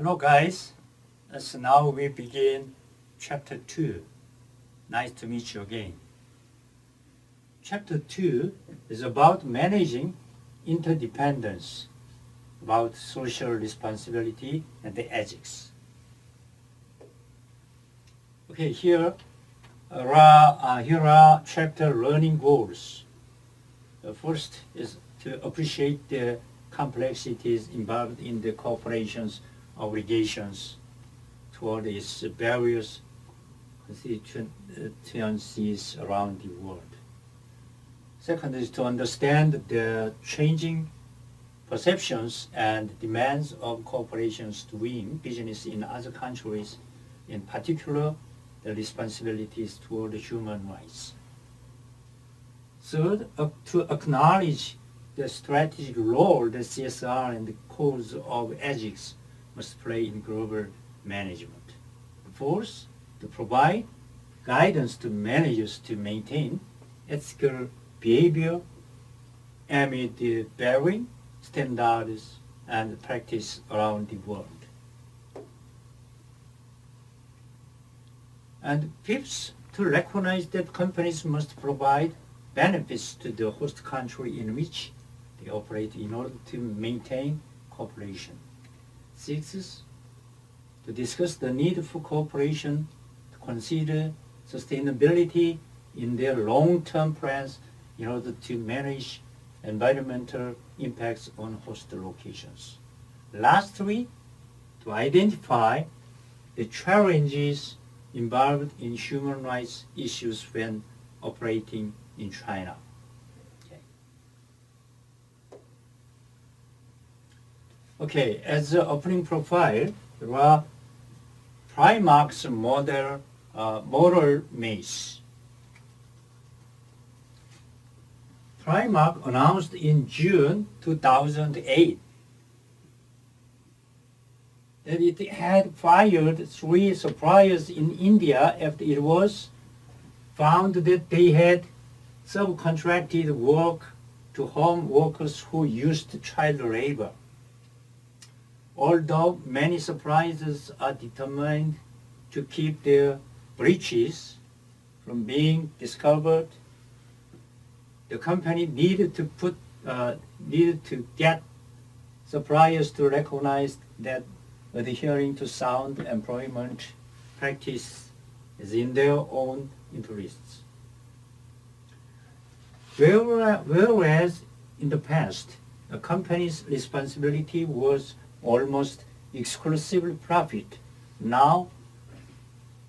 Hello guys, so now we begin chapter 2. Nice to meet you again. Chapter 2 is about managing interdependence, about social responsibility and the ethics. Okay, here are chapter learning goals. The first is to appreciate the complexities involved in the corporation's obligations toward its various constituencies around the world. Second is to understand the changing perceptions and demands of corporations doing business in other countries, in particular the responsibilities toward human rights. Third, to acknowledge the strategic role that CSR and the codes of ethics must play in global management. Fourth, to provide guidance to managers to maintain ethical behavior amid the varying standards and practice around the world. And fifth, to recognize that companies must provide benefits to the host country in which they operate in order to maintain cooperation. Sixth, to discuss the need for cooperation to consider sustainability in their long-term plans in order to manage environmental impacts on host locations. Lastly, to identify the challenges involved in human rights issues when operating in China. Okay, as the opening profile, there are Primark's moral maze. Primark announced in June 2008 that it had fired 3 suppliers in India after it was found that they had subcontracted work to home workers who used child labor. Although many suppliers are determined to keep their breaches from being discovered, the company needed to get suppliers to recognize that adhering to sound employment practice is in their own interests. Whereas in the past, a company's responsibility was almost exclusively profit, now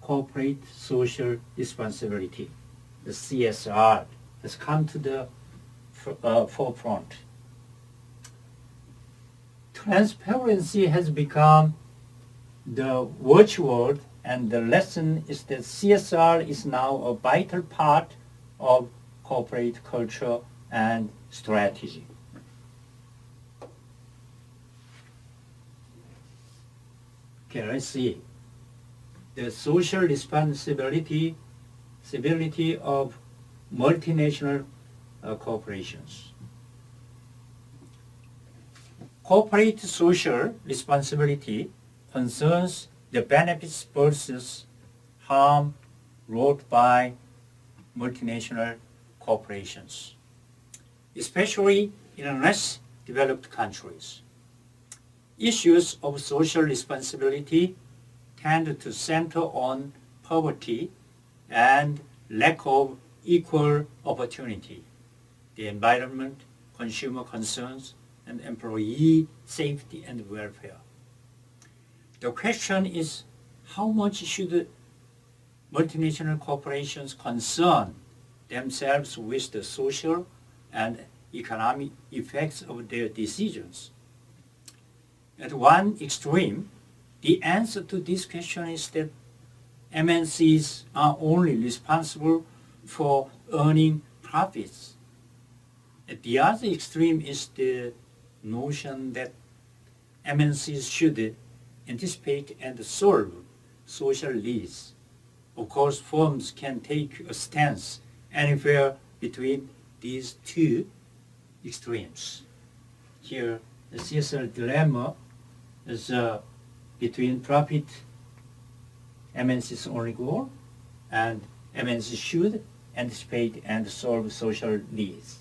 corporate social responsibility, the CSR, has come to the forefront. Transparency has become the watchword, and the lesson is that CSR is now a vital part of corporate culture and strategy. Okay, let's see. The social responsibility of multinational corporations. Corporate social responsibility concerns the benefits versus harm wrought by multinational corporations, especially in less developed countries. Issues of social responsibility tend to center on poverty and lack of equal opportunity, the environment, consumer concerns, and employee safety and welfare. The question is, how much should multinational corporations concern themselves with the social and economic effects of their decisions? At one extreme, the answer to this question is that MNCs are only responsible for earning profits. At the other extreme is the notion that MNCs should anticipate and solve social needs. Of course, firms can take a stance anywhere between these two extremes. Here, the CSR dilemma is between profit, MNC's only goal, and MNC should anticipate and solve social needs.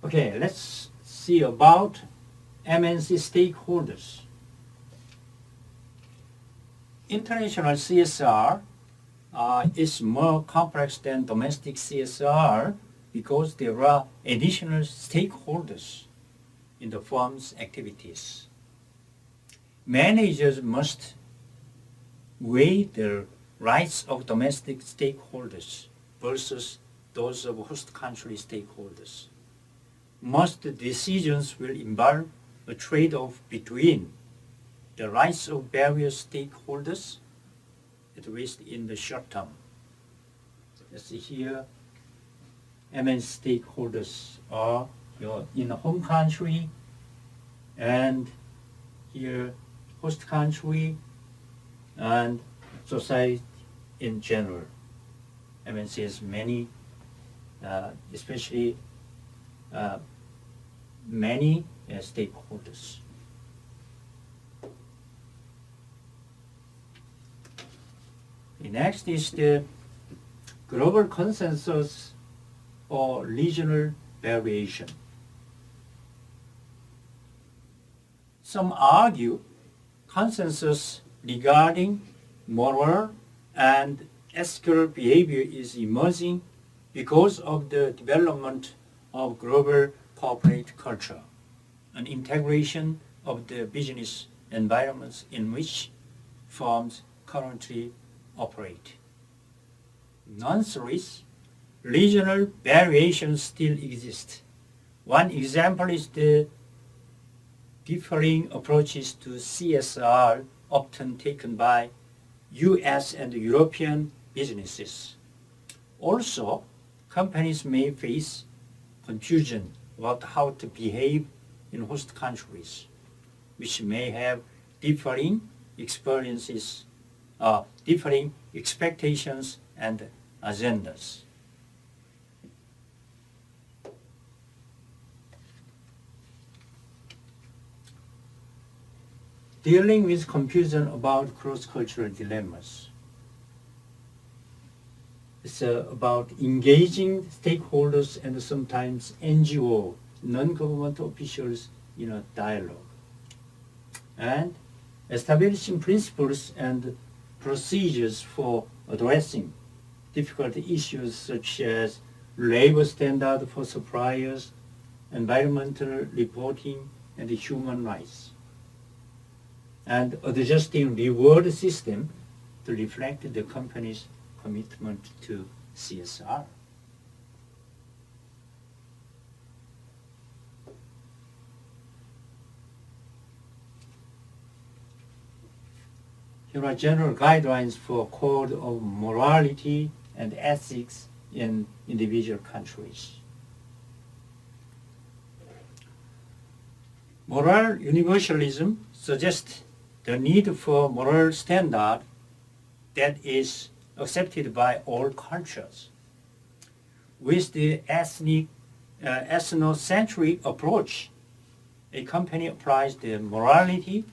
Okay, let's see about MNC stakeholders. International CSR is more complex than domestic CSR because there are additional stakeholders in the firm's activities. Managers must weigh the rights of domestic stakeholders versus those of host country stakeholders. Most decisions will involve a trade-off between the rights of various stakeholders, at least in the short term. Let's see here, MN stakeholders are in the home country, and here host country, and society in general. MNC has many, especially many stakeholders. The next is the global consensus or regional variation. Some argue consensus regarding moral and ethical behavior is emerging because of the development of global corporate culture, an integration of the business environments in which firms currently operate. Nonetheless, regional variations still exist. One example is the differing approaches to CSR often taken by US and European businesses. Also, companies may face confusion about how to behave in host countries, which may have differing experiences, differing expectations and agendas. Dealing with confusion about cross-cultural dilemmas. It's about engaging stakeholders and sometimes NGO, non-government officials in a dialogue. And establishing principles and procedures for addressing difficult issues such as labor standards for suppliers, environmental reporting, and human rights. And adjusting reward system to reflect the company's commitment to CSR. Here are general guidelines for code of morality and ethics in individual countries. Moral universalism suggests the need for moral standard that is accepted by all cultures. With the ethnocentric approach, a company applies the morality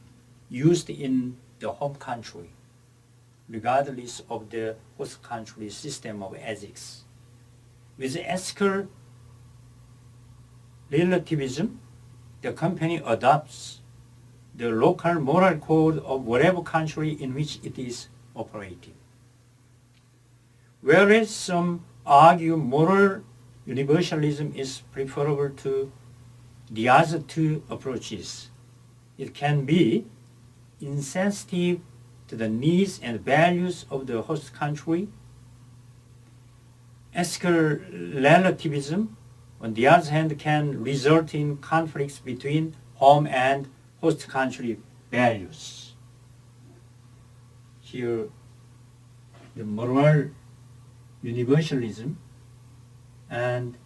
used in the home country, regardless of the host country's system of ethics. With ethical relativism, the company adopts the local moral code of whatever country in which it is operating. Whereas some argue moral universalism is preferable to the other two approaches, it can be insensitive to the needs and values of the host country. Ethical relativism, on the other hand, can result in conflicts between home and host country values. Here, the moral universalism and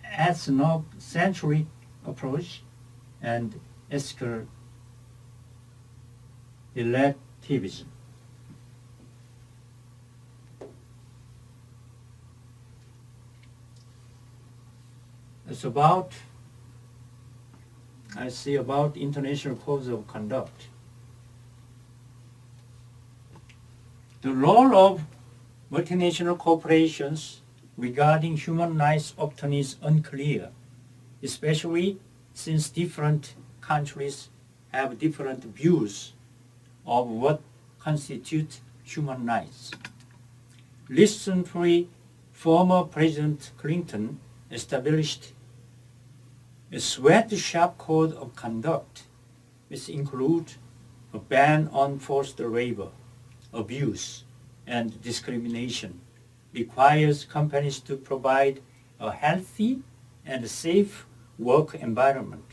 ethnocentric approach and ethical relativism. It's about, I see about international codes of conduct. The role of multinational corporations regarding human rights often is unclear, especially since different countries have different views of what constitutes human rights. Recently, former President Clinton established a sweatshop code of conduct, which includes a ban on forced labor, abuse, and discrimination, requires companies to provide a healthy and safe work environment,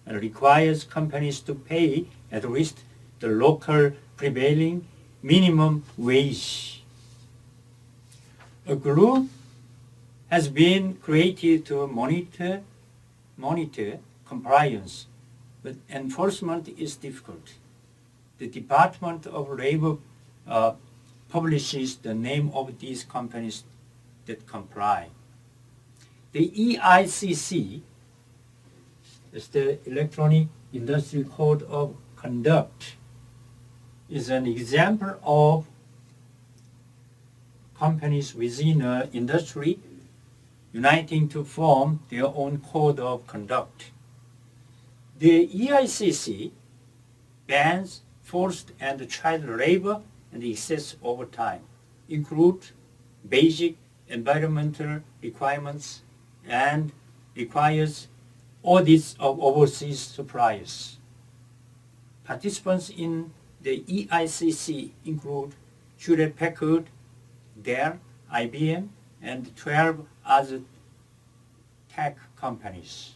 and requires companies to pay at least the local prevailing minimum wage. A group has been created to monitor compliance, but enforcement is difficult. The Department of Labor publishes the name of these companies that comply. The EICC is the Electronic Industry Code of Conduct, is an example of companies within an industry uniting to form their own code of conduct. The EICC bans forced and child labor and excess overtime, include basic environmental requirements, and requires audits of overseas suppliers. Participants in the EICC include Hewlett-Packard, Dell, IBM, and 12 other tech companies.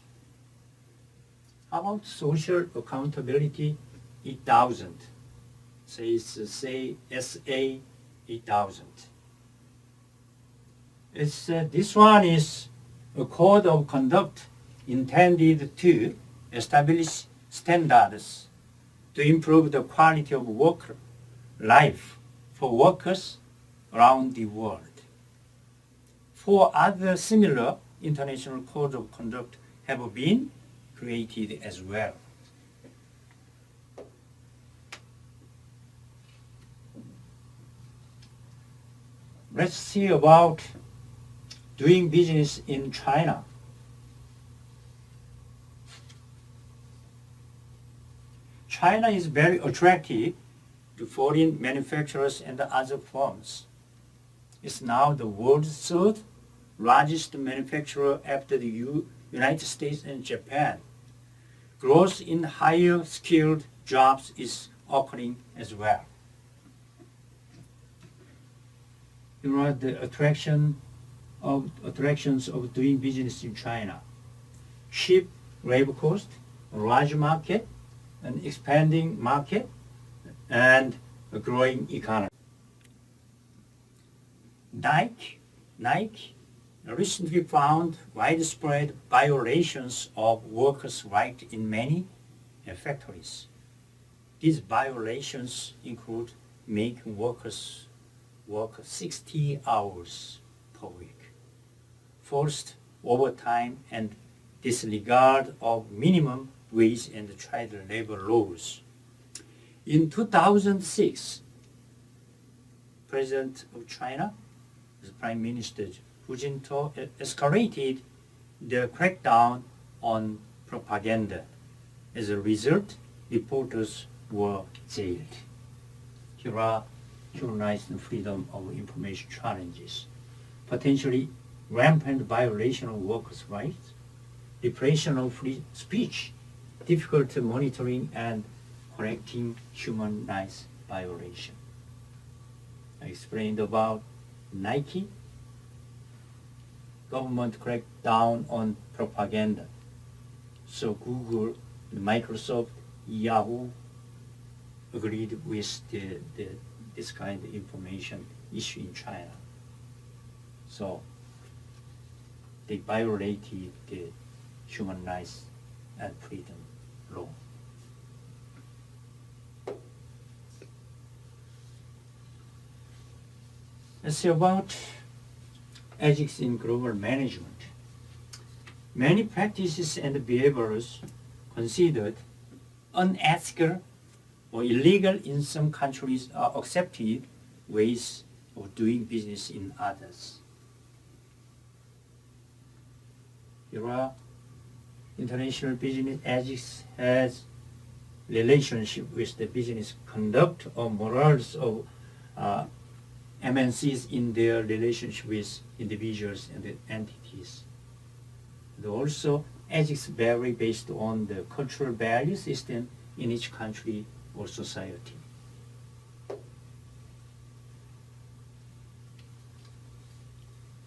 How about social accountability 8000? Say SA 8000. This one is a code of conduct intended to establish standards to improve the quality of work life for workers around the world. 4 other similar international codes of conduct have been created as well. Let's see about doing business in China. China is very attractive to foreign manufacturers and other firms. It's now the world's 3rd largest manufacturer after the United States and Japan. Growth in higher skilled jobs is occurring as well. Here are the attractions of doing business in China. Cheap labor cost, a large market, an expanding market, and a growing economy. Nike recently found widespread violations of workers' rights in many factories. These violations include making workers work 60 hours per week, forced overtime, and disregard of minimum wage and child labor laws. In 2006, President of China, the Prime Minister Hu Jintao, escalated the crackdown on propaganda. As a result, reporters were jailed. Here are human rights and freedom of information challenges. Potentially rampant violation of workers' rights, repression of free speech, difficult monitoring and correcting human rights violation. I explained about Nike. Government cracked down on propaganda. So Google, Microsoft, Yahoo agreed with this kind of information issue in China. So they violated the human rights and freedom law. Let's see about ethics in global management. Many practices and behaviors considered unethical or illegal in some countries are accepted ways of doing business in others. Here are international business ethics has relationship with the business conduct or morals of MNCs in their relationship with individuals and entities. And also, ethics vary based on the cultural value system in each country or society.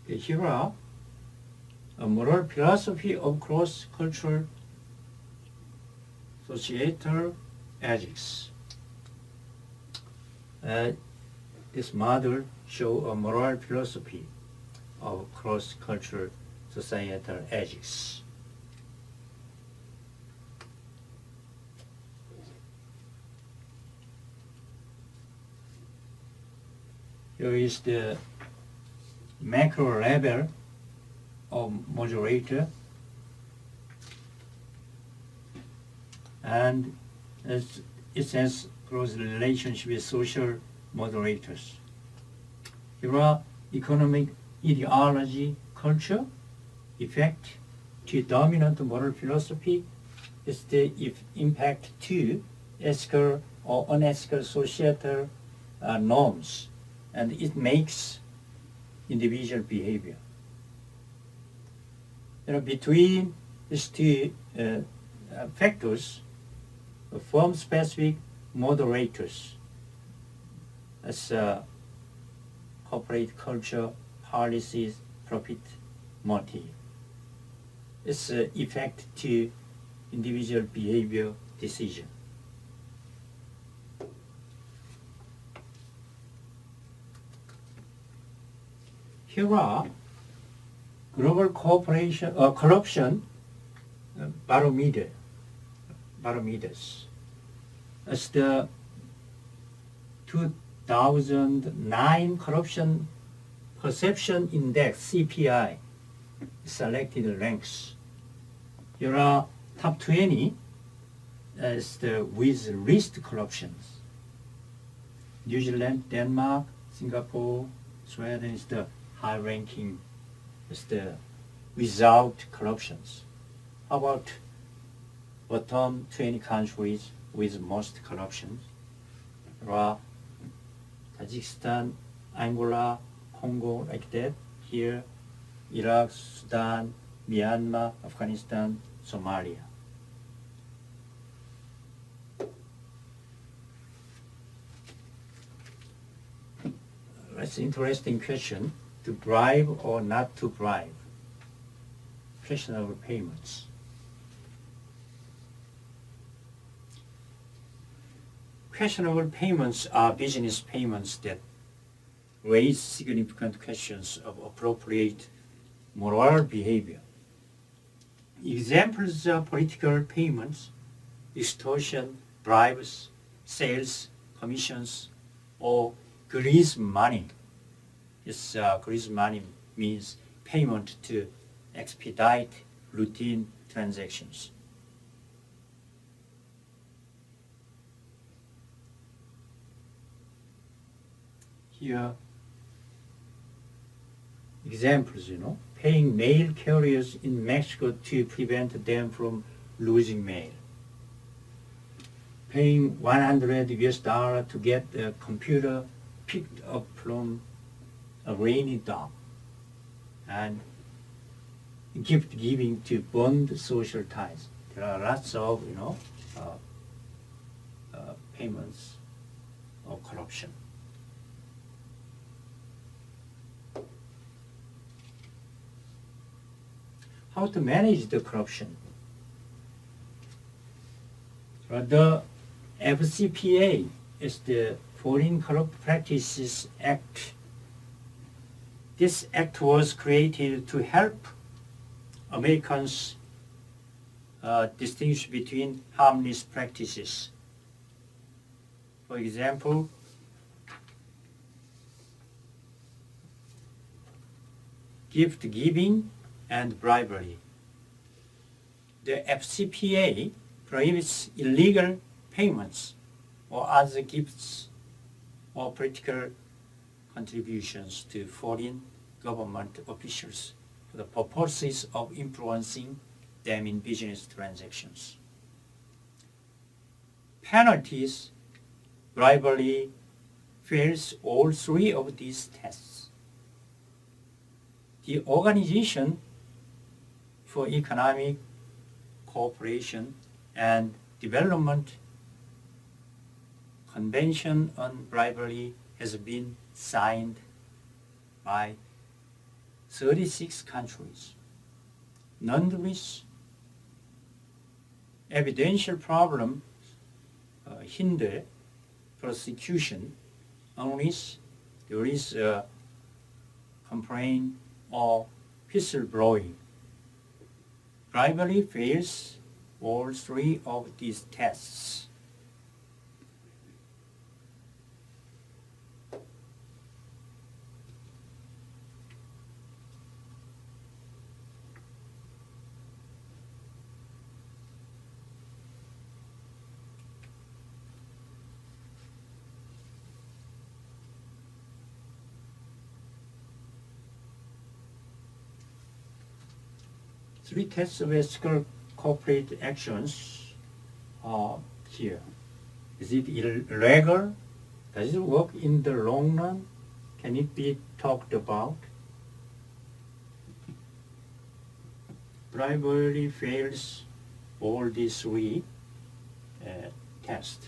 Okay, here are a moral philosophy of cross-cultural societal ethics. This model shows a moral philosophy of cross-cultural societal ethics. Here is the macro level of moderator, and it has close relationship with social moderators. Here are economic ideology, culture, effect to dominant moral philosophy is the impact to ethical or unethical societal norms, and it makes individual behavior. Between these two factors, firm-specific moderators as corporate culture, policies, profit motive. Its effect to individual behavior decision. Here are global corporation corruption barometers. As the 2009 Corruption Perception Index (CPI) selected ranks. Here are top 20 as the with least corruptions. New Zealand, Denmark, Singapore, Sweden is the high ranking as the without corruptions. How about bottom 20 countries with most corruptions? There are Tajikistan, Angola, Congo, like that. Here, Iraq, Sudan, Myanmar, Afghanistan, Somalia. That's an interesting question. To bribe or not to bribe? Questionable payments. Questionable payments are business payments that raise significant questions of appropriate moral behavior. Examples are political payments, extortion, bribes, sales, commissions, or grease money. This grease money means payment to expedite routine transactions. Here, examples, paying mail carriers in Mexico to prevent them from losing mail. Paying $100 to get the computer picked up from a rainy dock. And gift giving to bond social ties. There are lots of, payments of corruption. How to manage the corruption? The FCPA is the Foreign Corrupt Practices Act. This act was created to help Americans distinguish between harmless practices. For example, gift giving and bribery. The FCPA prohibits illegal payments or other gifts or political contributions to foreign government officials for the purposes of influencing them in business transactions. Penalties, bribery, fails all three of these tests. The Organization for Economic Cooperation and Development Convention on Bribery has been signed by 36 countries. Nonetheless, evidential problems hinder prosecution unless there is a complaint or whistleblowing. Bribery fails all three of these tests. Three tests of ethical corporate actions are here. Is it illegal? Does it work in the long run? Can it be talked about? Bribery fails all these three tests.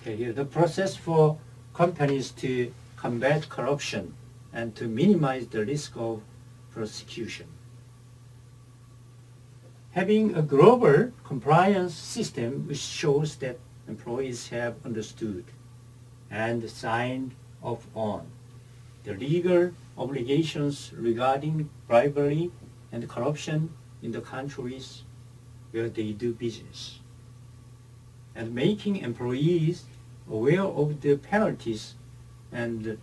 Okay, here the process for companies to combat corruption and to minimize the risk of prosecution. Having a global compliance system which shows that employees have understood and signed off on the legal obligations regarding bribery and corruption in the countries where they do business, and making employees aware of the penalties and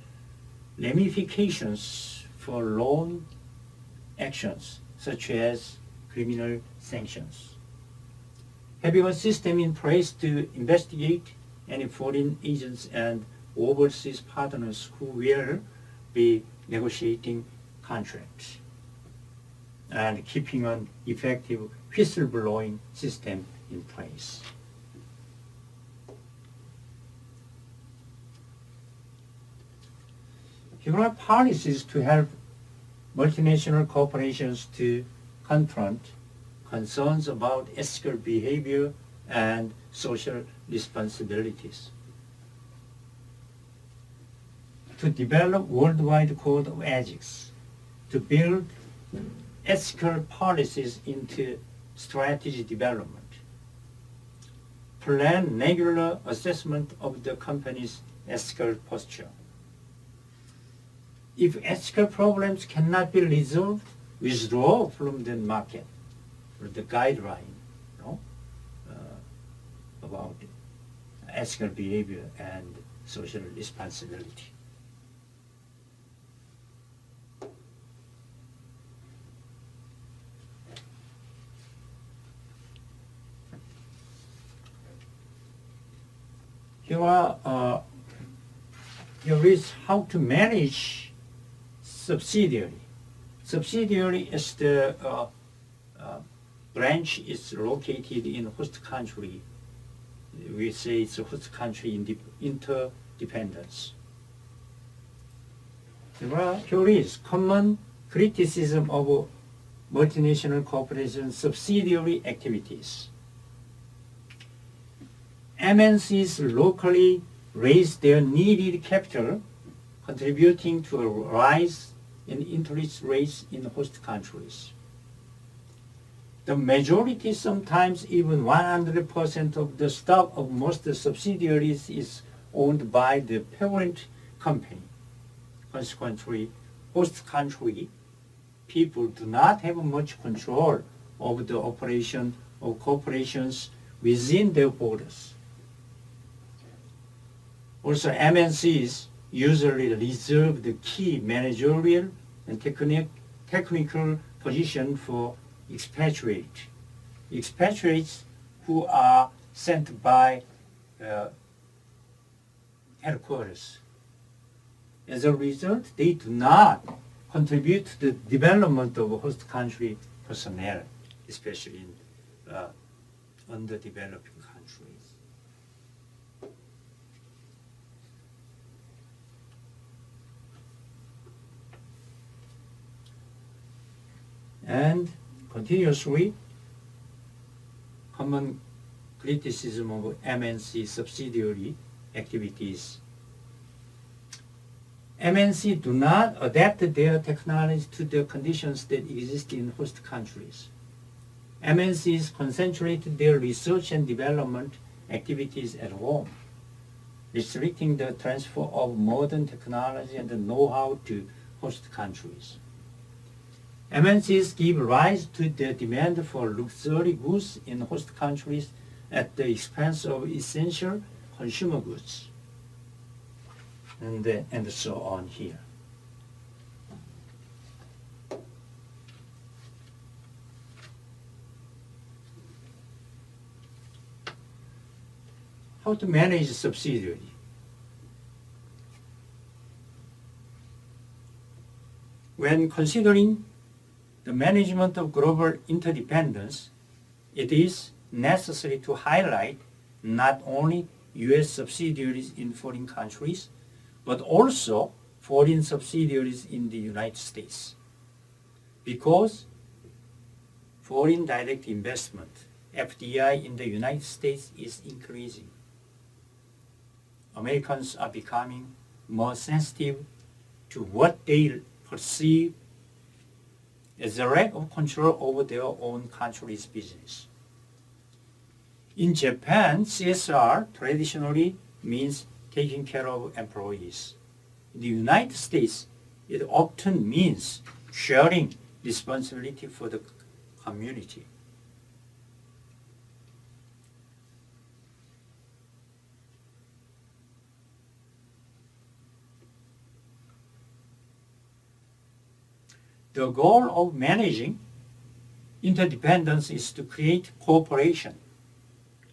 ramifications for wrong actions, such as criminal sanctions. Having a system in place to investigate any foreign agents and overseas partners who will be negotiating contracts, and keeping an effective whistleblowing system in place. Here are policies to help multinational corporations to confront concerns about ethical behavior and social responsibilities. To develop worldwide code of ethics, to build ethical policies into strategy development, plan regular assessment of the company's ethical posture. If ethical problems cannot be resolved, withdraw from the market or the guideline, about ethical behavior and social responsibility. Here is how to manage subsidiary. Subsidiary is the branch is located in host country. We say it's a host country in interdependence. Here is common criticism of multinational corporation subsidiary activities. MNCs locally raise their needed capital, contributing to a rise in interest rates in host countries. The majority, sometimes even 100% of the stock of most subsidiaries is owned by the parent company. Consequently, host country people do not have much control over the operation of corporations within their borders. Also, MNCs usually reserve the key managerial and technical position for expatriates. Expatriates who are sent by headquarters. As a result, they do not contribute to the development of host country personnel, especially in underdeveloping countries. And continuously, common criticism of MNC subsidiary activities. MNC do not adapt their technology to the conditions that exist in host countries. MNCs concentrate their research and development activities at home, restricting the transfer of modern technology and know-how to host countries. MNCs give rise to the demand for luxury goods in host countries at the expense of essential consumer goods, and so on here. How to manage subsidiary? When considering the management of global interdependence, it is necessary to highlight not only U.S. subsidiaries in foreign countries, but also foreign subsidiaries in the United States. Because foreign direct investment, FDI, in the United States is increasing. Americans are becoming more sensitive to what they perceive as a lack of control over their own country's business. In Japan, CSR traditionally means taking care of employees. In the United States, it often means sharing responsibility for the community. The goal of managing interdependence is to create cooperation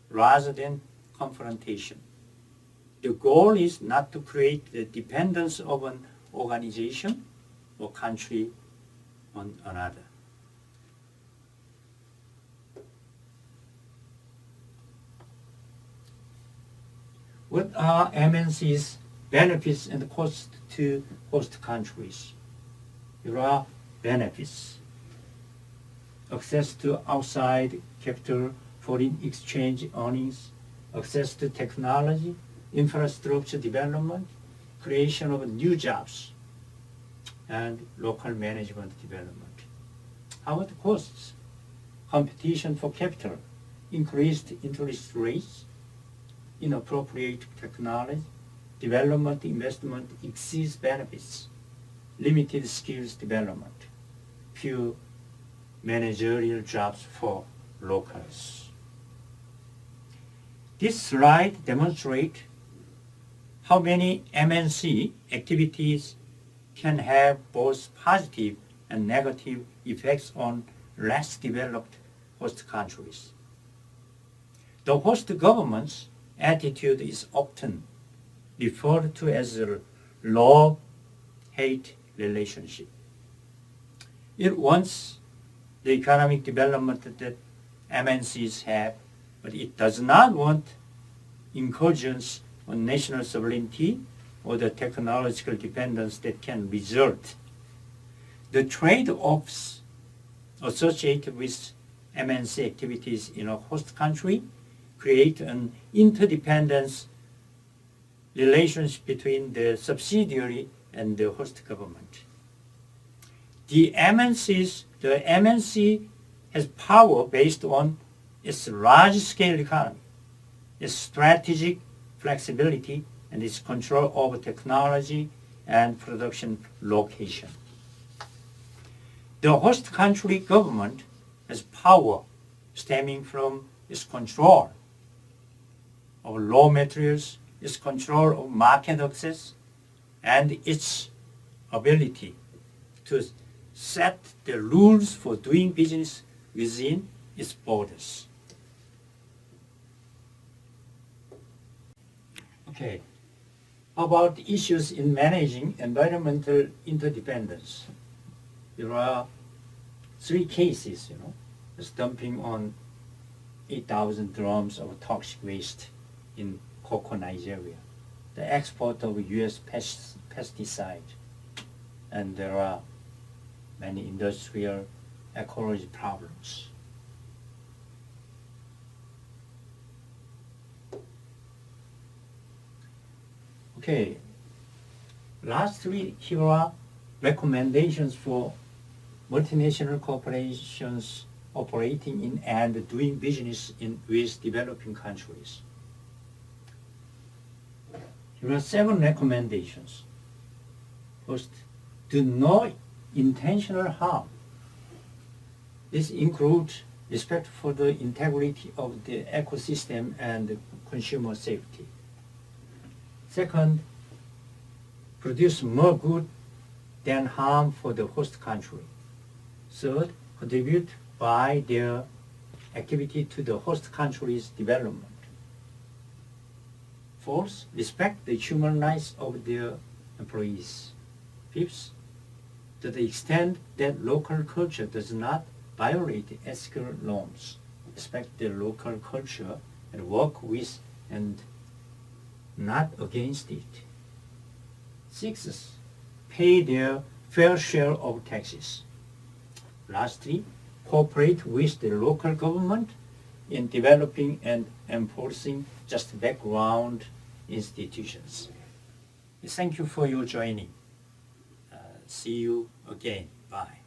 rather than confrontation. The goal is not to create the dependence of an organization or country on another. What are MNC's benefits and costs to host countries? Here are benefits. Access to outside capital, foreign exchange earnings, access to technology, infrastructure development, creation of new jobs, and local management development. How about the costs? Competition for capital, increased interest rates, inappropriate technology, development investment exceeds benefits, limited skills development, few managerial jobs for locals. This slide demonstrates how many MNC activities can have both positive and negative effects on less developed host countries. The host government's attitude is often referred to as a love-hate relationship. It wants the economic development that MNCs have, but it does not want incursions on national sovereignty or the technological dependence that can result. The trade-offs associated with MNC activities in a host country create an interdependence relationship between the subsidiary and the host government. The MNC has power based on its large-scale economy, its strategic flexibility, and its control over technology and production location. The host country government has power stemming from its control of raw materials, its control of market access, and its ability to set the rules for doing business within its borders. Okay, about issues in managing environmental interdependence. There are 3 cases, It's dumping on 8,000 drums of toxic waste in Cocoa, Nigeria, the export of U.S. pesticide, and there are many industrial ecology problems. Okay, lastly, here are recommendations for multinational corporations operating in and doing business with developing countries. Here are 7 recommendations. First, do no intentional harm. This includes respect for the integrity of the ecosystem and consumer safety. Second, produce more good than harm for the host country. Third, contribute by their activity to the host country's development. Fourth, respect the human rights of their employees. Fifth, to the extent that local culture does not violate ethical norms, respect the local culture and work with and not against it. Sixth, pay their fair share of taxes. Lastly, cooperate with the local government in developing and enforcing just background institutions. Thank you for your joining. See you again. Bye.